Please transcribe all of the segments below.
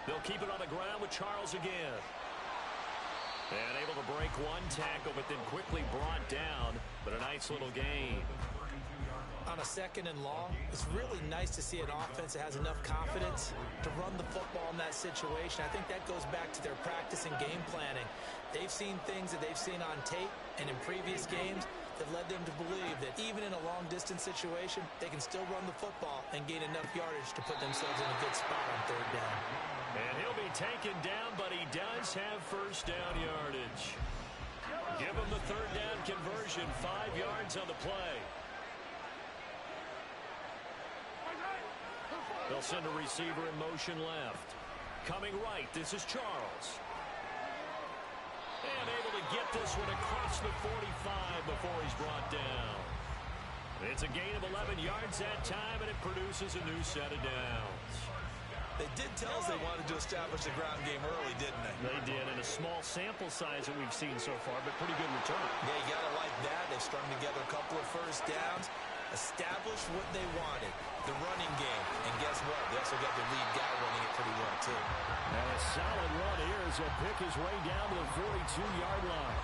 They'll keep it on the ground with Charles again. And able to break one tackle, but then quickly brought down. But a nice little gain. On a 2nd and long, it's really nice to see an offense that has enough confidence to run the football in that situation. I think that goes back to their practice and game planning. They've seen things that they've seen on tape and in previous games that led them to believe that even in a long-distance situation, they can still run the football and gain enough yardage to put themselves in a good spot on 3rd down. And he'll be taken down, but he does have first down yardage. Give him the 3rd down conversion, 5 yards on the play. They'll send a receiver in motion left. Coming right, this is Charles. And able to get this one across the 45 before he's brought down. It's a gain of 11 yards that time, and it produces a new set of downs. They did tell us they wanted to establish the ground game early, didn't they? They did, and a small sample size that we've seen so far, but pretty good return. Yeah, you got to like that. They've strung together a couple of first downs, established what they wanted, the running game. And guess what? They also got the lead guy running it pretty well, too. And a solid run here as he'll pick his way down to the 42-yard line.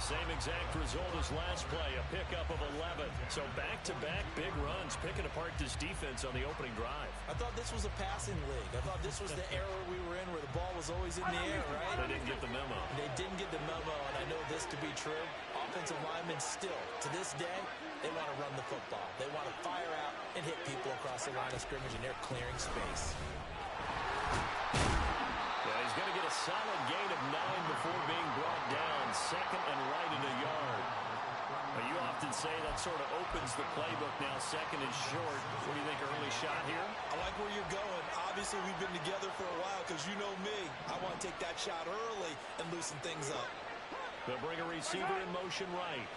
Same exact result as last play, a pickup of 11. So back-to-back big runs, picking apart this defense on the opening drive. I thought this was a passing league. I thought this was the era we were in where the ball was always in the air, right? They didn't get the memo. They didn't get the memo, and I know this to be true. Offensive linemen still, to this day, they want to run the football. They want to fire out and hit people across the line of scrimmage, and they're clearing space. He's going to get a solid gain of 9 before being brought down. 2nd and right in a yard. Well, you often say that sort of opens the playbook now. 2nd and short. What do you think, early shot here? I like where you're going. Obviously, we've been together for a while because you know me. I want to take that shot early and loosen things up. They'll bring a receiver in motion right.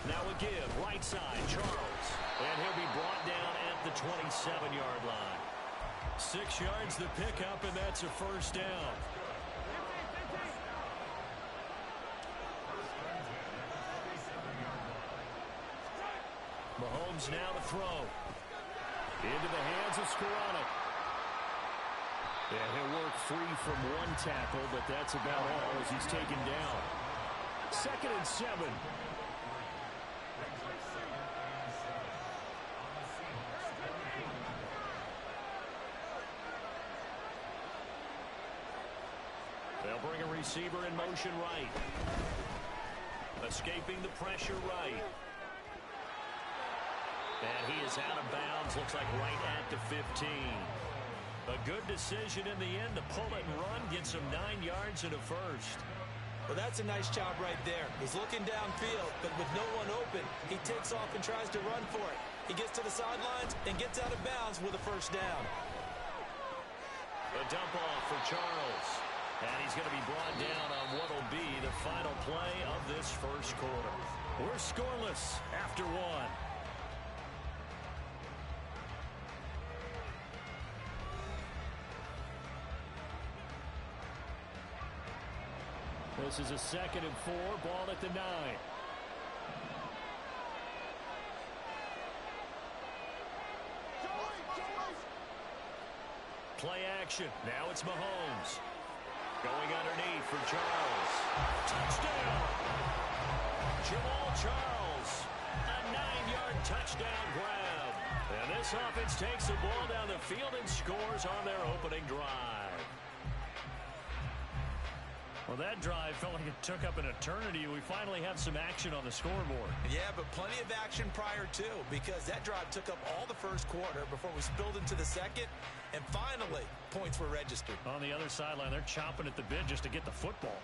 Now a give, right side, Charles. And he'll be brought down at the 27-yard line. 6 yards to pick up, and that's a first down. Mahomes now to throw. Into the hands of Skoranek. And he'll work free from one tackle, but that's about all as he's taken down. 2nd and 7. They'll bring a receiver in motion right. Escaping the pressure right. And he is out of bounds, looks like right at the 15. A good decision in the end to pull it and run, get some 9 yards and a first. Well, that's a nice job right there. He's looking downfield, but with no one open, he takes off and tries to run for it. He gets to the sidelines and gets out of bounds with a first down. A dump off for Charles. And he's going to be brought down on what will be the final play of this first quarter. We're scoreless after 1. This is a 2nd and 4, ball at the 9. Play action. Now it's Mahomes. Going underneath for Charles. Touchdown! Jamal Charles. A 9-yard touchdown grab. And this offense takes the ball down the field and scores on their opening drive. Well, that drive felt like it took up an eternity. We finally have some action on the scoreboard. Yeah, but plenty of action prior to, because that drive took up all the first quarter before we spilled into the second, and finally, points were registered. On the other sideline, they're chomping at the bit just to get the football.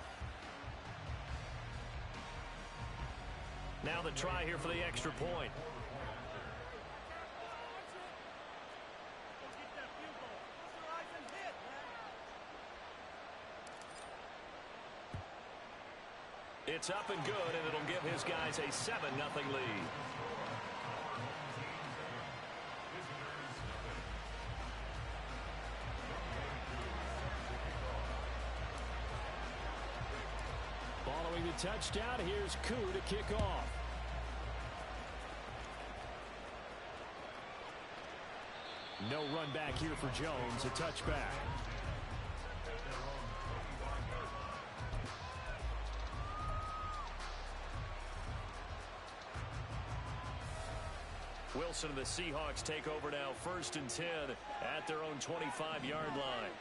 Now the try here for the extra point. It's up and good, and it'll give his guys a 7-0 lead. Following the touchdown, here's Koo to kick off. No run back here for Jones, a touchback. Wilson and the Seahawks take over now, 1st and 10 at their own 25-yard line.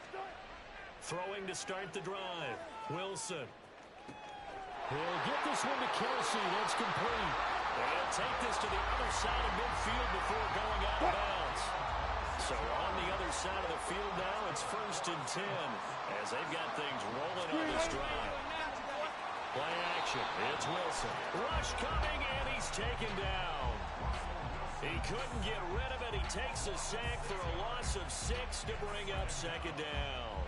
Throwing to start the drive. Wilson. He'll get this one to Kelsey. That's complete. He'll take this to the other side of midfield before going out of bounds. So on the other side of the field now, it's 1st and 10 as they've got things rolling on this drive. Play action. It's Wilson. Rush coming, and he's taken down. He couldn't get rid of it. He takes a sack for a loss of 6 to bring up 2nd down.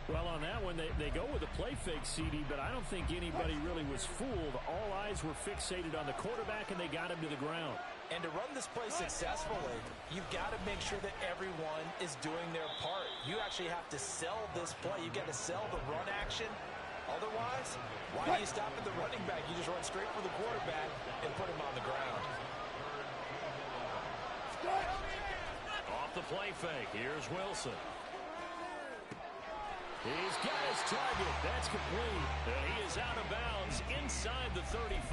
Well, on that one, they go with a play fake, CD, but I don't think anybody really was fooled. All eyes were fixated on the quarterback, and they got him to the ground. And to run this play successfully, you've got to make sure that everyone is doing their part. You actually have to sell this play. You've got to sell the run action. Otherwise, why do you stop at the running back? You just run straight for the quarterback and put him on the ground. Off the play fake, here's Wilson. He's got his target. That's complete. And he is out of bounds inside the 35.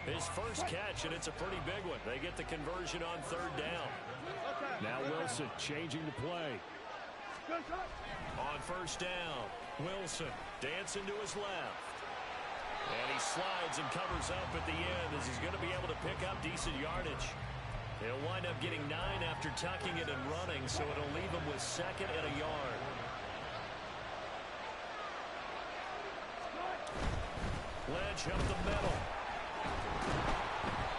His first catch, and it's a pretty big one. They get the conversion on 3rd down. Now Wilson changing the play. On 1st down, Wilson dancing to his left. And he slides and covers up at the end as he's going to be able to pick up decent yardage. He'll wind up getting 9 after tucking it and running, so it'll leave him with 2nd and a yard. Lynch up the middle.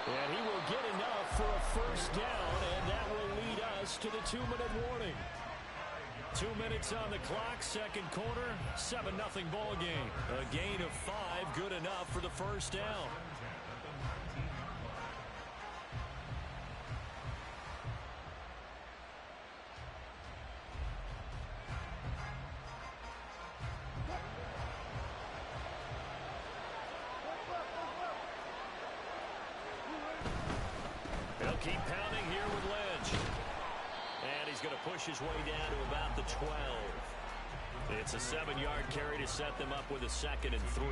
And he will get enough for a 1st down, and that will lead us to the 2-minute warning. 2 minutes on the clock, 2nd quarter, 7-0 ball game. A gain of 5, good enough for the 1st down. They'll keep pounding here with Lynch. And he's going to push his way down to about the 12. It's a 7-yard carry to set them up with a 2nd and 3.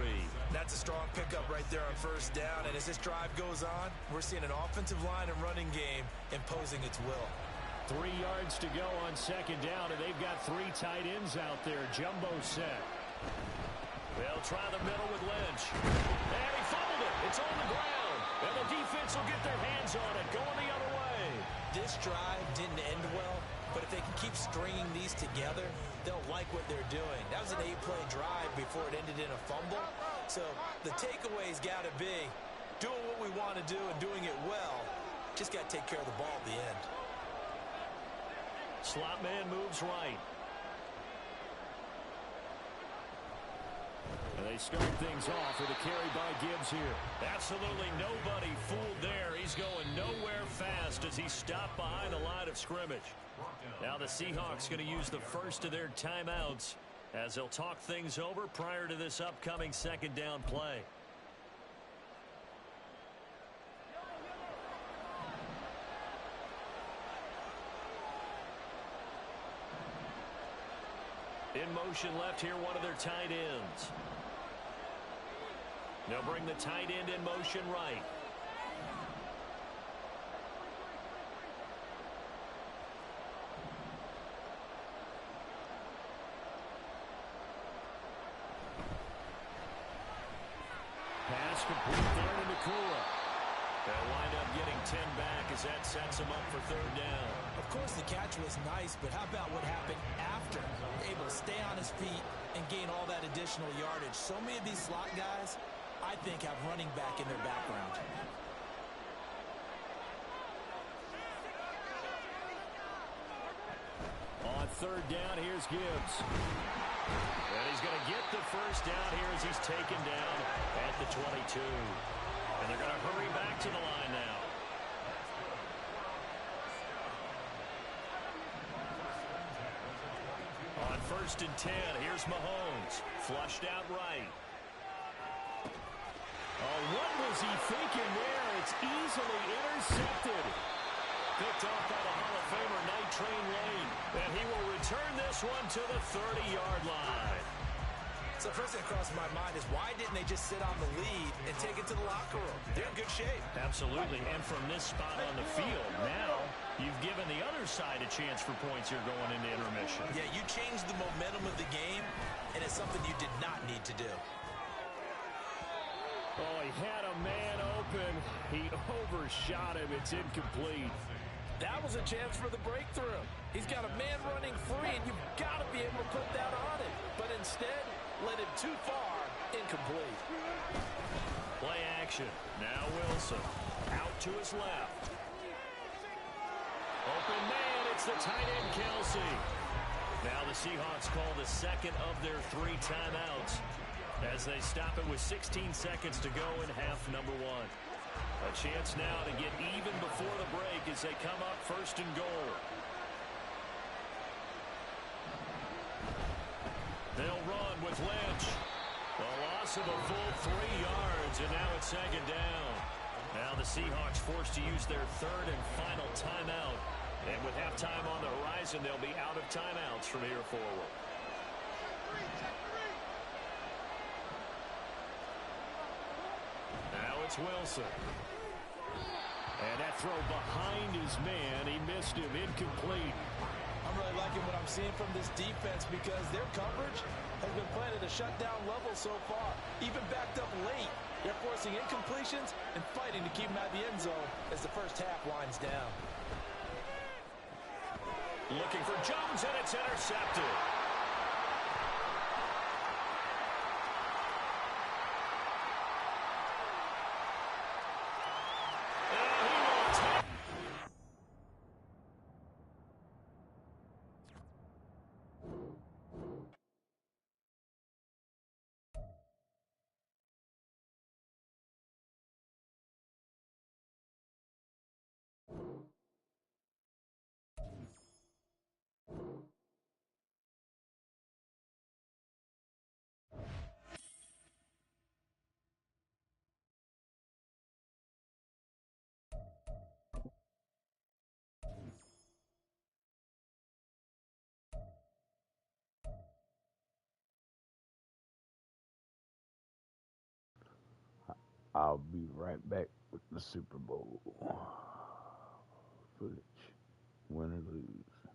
That's a strong pickup right there on 1st down. And as this drive goes on, we're seeing an offensive line and running game imposing its will. 3 yards to go on 2nd down, and they've got 3 tight ends out there. Jumbo set. They'll try the middle with Lynch. And he fumbled it. It's on the ground. And the defense will get their hands on it, going the other way. This drive didn't end well, but if they can keep stringing these together, they'll like what they're doing. That was an 8-play drive before it ended in a fumble. So the takeaway's got to be doing what we want to do and doing it well. Just got to take care of the ball at the end. Slot man moves right. And they start things off with a carry by Gibbs here. Absolutely nobody fooled there. He's going nowhere fast as he stopped behind the line of scrimmage. Now the Seahawks going to use the first of their timeouts as they'll talk things over prior to this upcoming 2nd down play. In motion left here, one of their tight ends. They'll bring the tight end in motion right. Pass complete there to Nakula. They'll wind up getting 10 back as that sets them up for 3rd down. Of course, the catch was nice, but how about what happened after? Able to stay on his feet and gain all that additional yardage. So many of these slot guys, I think, have running back in their background. On 3rd down, here's Gibbs. And he's going to get the 1st down here as he's taken down at the 22. And they're going to hurry back to the line now. On 1st and 10, here's Mahomes. Flushed out right. Oh, what was he thinking there? It's easily intercepted. Picked off by the Hall of Famer Night this one to the 30-yard line. So first thing that crosses my mind is why didn't they just sit on the lead and take it to the locker room? They're in good shape. Absolutely. And from this spot on the field, now you've given the other side a chance for points here going into intermission. Yeah, you changed the momentum of the game, and it's something you did not need to do. Oh, he had a man open. He overshot him. It's incomplete. That was a chance for the breakthrough. He's got a man running free, and you've got to be able to put that on it. But instead, led him too far, incomplete. Play action. Now Wilson. Out to his left. Open man. It's the tight end, Kelsey. Now the Seahawks call the second of their 3 timeouts as they stop it with 16 seconds to go in half number 1. A chance now to get even before the break as they come up first and goal. They'll run with Lynch. A loss of a full 3 yards, and now it's second down. Now the Seahawks forced to use their third and final timeout. And with halftime on the horizon, they'll be out of timeouts from here forward. Now it's Wilson. And that throw behind his man. He missed him. Incomplete. I'm really liking what I'm seeing from this defense because their coverage has been playing at a shutdown level so far. Even backed up late, they're forcing incompletions and fighting to keep them out of the end zone as the first half winds down. Looking for Jones, and it's intercepted. I'll be right back with the Super Bowl footage, win or lose.